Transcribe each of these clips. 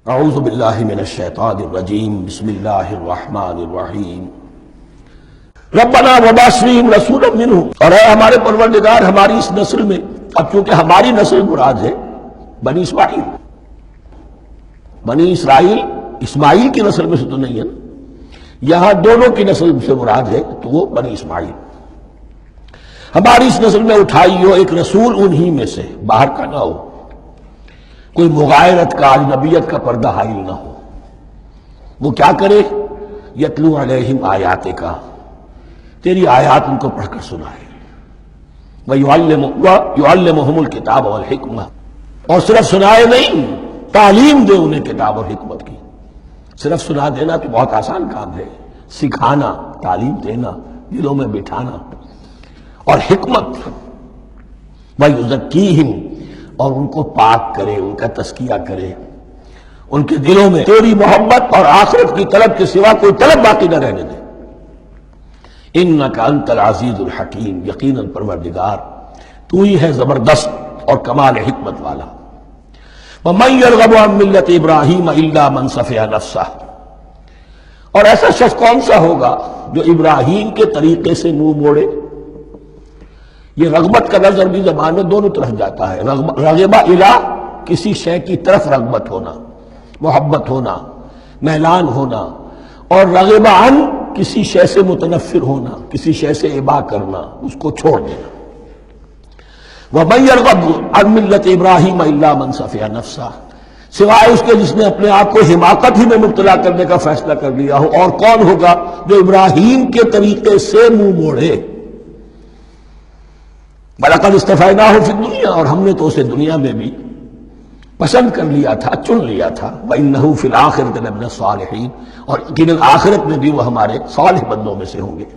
اعوذ باللہ من الشیطان الرجیم بسم اللہ الرحمن الرحیم ربنا وبعث فیہم رسولا منہم، اور اے ہمارے پروردگار ہماری اس نسل میں، اب چونکہ ہماری نسل مراد ہے بنی اسماعیل، بنی اسرائیل اسماعیل کی نسل میں سے تو نہیں ہے نا، یہاں دونوں کی نسل سے مراد ہے تو وہ بنی اسماعیل، ہماری اس نسل میں اٹھائی ہو ایک رسول انہی میں سے، باہر کا نہ ہو، کوئی مغایرت کا اجنبیت کا پردہ حائل نہ ہو، وہ کیا کرے؟ یتلو علیہم آیات کا، تیری آیات ان کو پڑھ کر سنائے، وَيُعَلِّمُهُمُ الْكِتَابَ وَالْحِکْمَةَ، اور صرف سنائے نہیں، تعلیم دے انہیں کتاب اور حکمت کی۔ صرف سنا دینا تو بہت آسان کام ہے، سکھانا، تعلیم دینا، دلوں میں بٹھانا، اور حکمت، وَيُزَكِّيهِمْ، اور ان کو پاک کرے، ان کا تزکیہ کرے، ان کے دلوں میں تیری محبت اور آخرت کی طلب کے سوا کوئی طلب باقی نہ رہنے دے۔ انک انت العزیز الحکیم، یقیناً پروردگار تو ہی ہے زبردست اور کمال حکمت والا۔ ومن یرغب عن ملت ابراہیم الا من صفح نفسہ، اور ایسا شخص کون سا ہوگا جو ابراہیم کے طریقے سے منہ موڑے؟ یہ رغبت کا لفظ عربی زبان میں دونوں طرف جاتا ہے، رغبہ الی، کسی شے کی طرف رغبت ہونا، محبت ہونا، میلان ہونا، اور رغبہ عن، کسی شے سے متنفر ہونا، کسی شے سے ابا کرنا، اس کو چھوڑ دینا۔ وَمَن يَرْغَبْ عَن مِلَّةِ إِبْرَاهِيمَ إِلَّا مَن صَفِحَ نَفْسَهُ، سوائے اس کے جس نے اپنے آپ کو حماقت ہی میں مبتلا کرنے کا فیصلہ کر لیا ہو، اور کون ہوگا جو ابراہیم کے طریقے سے منہ موڑے؟ وَلَقَدِ اصْطَفَيْنَاهُ فِي الدُّنْيَا، اور ہم نے تو اسے دنیا میں بھی پسند کر لیا تھا، چن لیا تھا، وَإِنَّهُ فِي الْآخِرَةِ لَمِنَ الصَّالِحِينَ، اور یقیناً آخرت میں بھی وہ ہمارے صالح بندوں میں سے ہوں گے۔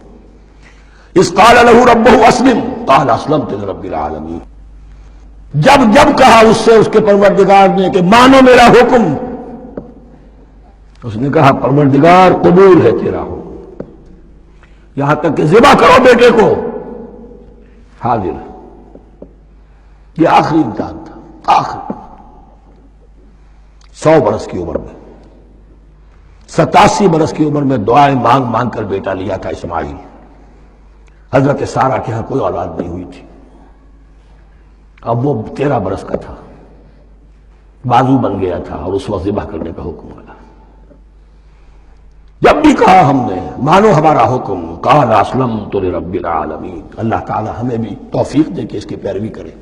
اِذْ قَالَ لَهُ رَبُّهُ أَسْلِمْ قَالَ أَسْلَمْتُ لِرَبِّ الْعَالَمِينَ، جب کہا اس سے اس کے پروردگار نے کہ مانو میرا حکم، اس نے کہا پروردگار قبول ہے تیرا حکم، یہاں تک کہ ذبح کرو بیٹے کو، حاضر ہے۔ یہ آخری امتحان تھا، آخری 100 برس کی عمر میں، 87 برس کی عمر میں دعائیں مانگ مانگ کر بیٹا لیا تھا اسماعیل۔ حضرت سارہ کے ہاں کوئی اولاد نہیں ہوئی تھی، اب وہ 13 برس کا تھا، بازو بن گیا تھا، اور اس وقت ذبح کرنے کا حکم آیا۔ جب بھی کہا ہم نے مانو ہمارا حکم، قال اسلمت لرب العالمین، اللہ تعالی ہمیں بھی توفیق دے کہ اس کی پیروی کرے۔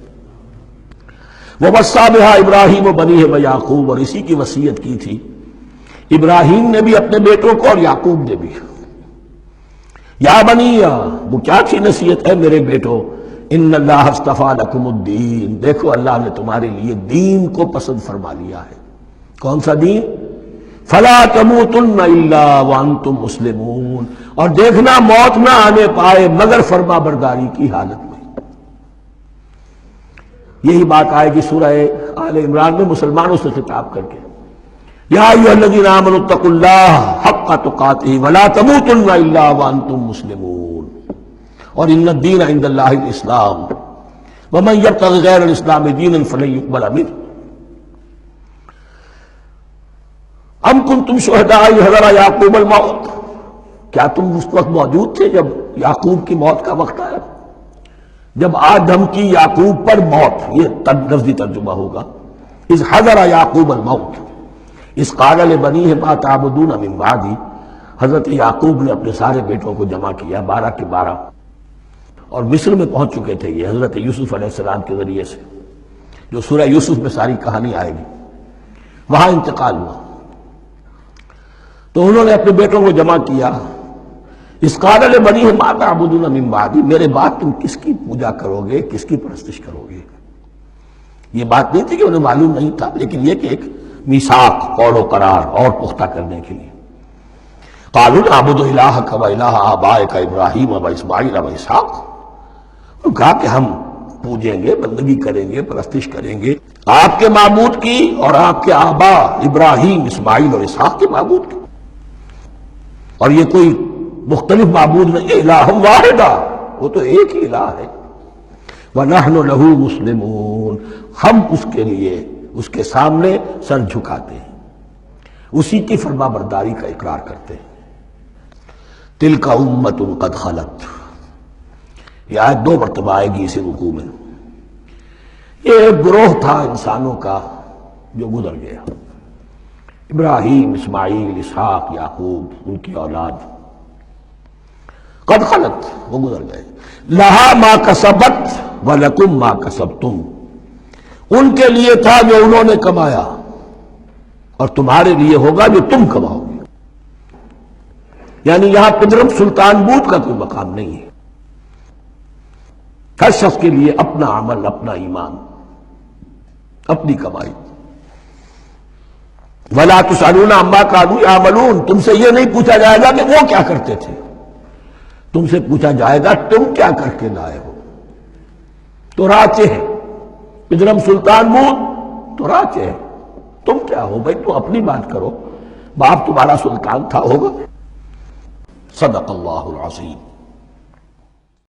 وَوَصَّىٰ بِهَا إِبْرَاهِيمُ وَبَنِيهِ وَيَعْقُوبُ، اور اسی کی وصیت کی تھی ابراہیم نے بھی اپنے بیٹوں کو اور یعقوب نے بھی۔ یا بنی، وہ کیا تھی نصیحت؟ ہے میرے بیٹو، ان اللہ اصطفیٰ لکم الدین، دیکھو اللہ نے تمہارے لیے دین کو پسند فرما لیا ہے۔ کون سا دین؟ فلا تموتن الا وانتم مسلمون، اور دیکھنا موت نہ آنے پائے مگر فرما برداری کی حالت میں۔ یہی بات آئے گی سورہ آل عمران میں مسلمانوں سے خطاب کر کے، یا ایھا الذین آمنوا اتقوا اللہ حق تقاتہ ولا تموتن الا وانتم مسلمون، اور ان الدین عند اللہ الاسلام ومن یبتغ غیر الاسلام دینا فلن یقبل منہ۔ ام کنتم شہداء اذ حضر یعقوب الموت، کیا تم اس وقت موجود تھے جب یعقوب کی موت کا وقت آیا؟ جب آدم کی یعقوب پر موت، یہ لفظی ترجمہ ہوگا، اذ حضر یعقوب الموت اذ قال لبنیہ ما تعبدون من بعدی، حضرت یعقوب نے اپنے سارے بیٹوں کو جمع کیا، 12 کے 12، اور مصر میں پہنچ چکے تھے یہ حضرت یوسف علیہ السلام کے ذریعے سے، جو سورہ یوسف میں ساری کہانی آئے گی، وہاں انتقال ہوا۔ تو انہوں نے اپنے بیٹوں کو جمع کیا، اذ قال لبنیہ ما تعبدون من بعدی، میرے بعد تم کس کی پوجا کرو گے، کس کی پرستش کرو گے؟ یہ بات نہیں تھی کہ انہیں معلوم نہیں تھا، لیکن یہ کہ ایک میثاق، قول و قرار اور پختہ کرنے کے لیے۔ قالوا نعبد الہک و الہ آبائک ابراہیم و اسماعیل و اسحاق، انہوں نے کہا کہ ہم پوجیں گے، بندگی کریں گے، پرستش کریں گے آپ کے معبود کی اور آپ کے آبا ابراہیم، اسماعیل اور اسحاق کے معبود کی، اور یہ کوئی مختلف معبود نہیں ہے، الہ واحدہ، وہ تو ایک ہی الہ ہے۔ وَنَحْنُ لَهُ مُسْلِمُونَ، ہم اس کے لیے، اس کے سامنے سر جھکاتے ہیں۔ اسی کی فرما برداری کا اقرار کرتے ہیں۔ تلک امت قد خلت، یہ آیت 2 مرتبہ آئے گی اسی رکوع میں۔ یہ ایک گروہ تھا انسانوں کا جو گزر گیا، ابراہیم، اسماعیل، اسحاق، یعقوب، ان کی اولاد قد خلت، وہ گزر گئے۔ لہا ما کسبت ولکم ما کسبتم، ان کے لیے تھا جو انہوں نے کمایا اور تمہارے لیے ہوگا جو تم کماؤ گے۔ یعنی یہاں پدرم سلطان بود کا کوئی مقام نہیں ہے، ہر شخص کے لیے اپنا عمل، اپنا ایمان، اپنی کمائی۔ وَلَا تُسْأَلُونَ عَمَّا كَانُوا يَعْمَلُونَ، تم سے یہ نہیں پوچھا جائے گا کہ وہ کیا کرتے تھے، تم سے پوچھا جائے گا تم کیا کر کے لائے ہو۔ تو راچے ہیں پدرم سلطان بود، تو راچے ہیں، تم کیا ہو بھائی، تم اپنی بات کرو، باپ تمہارا سلطان تھا ہوگا۔ صدق اللہ العظیم۔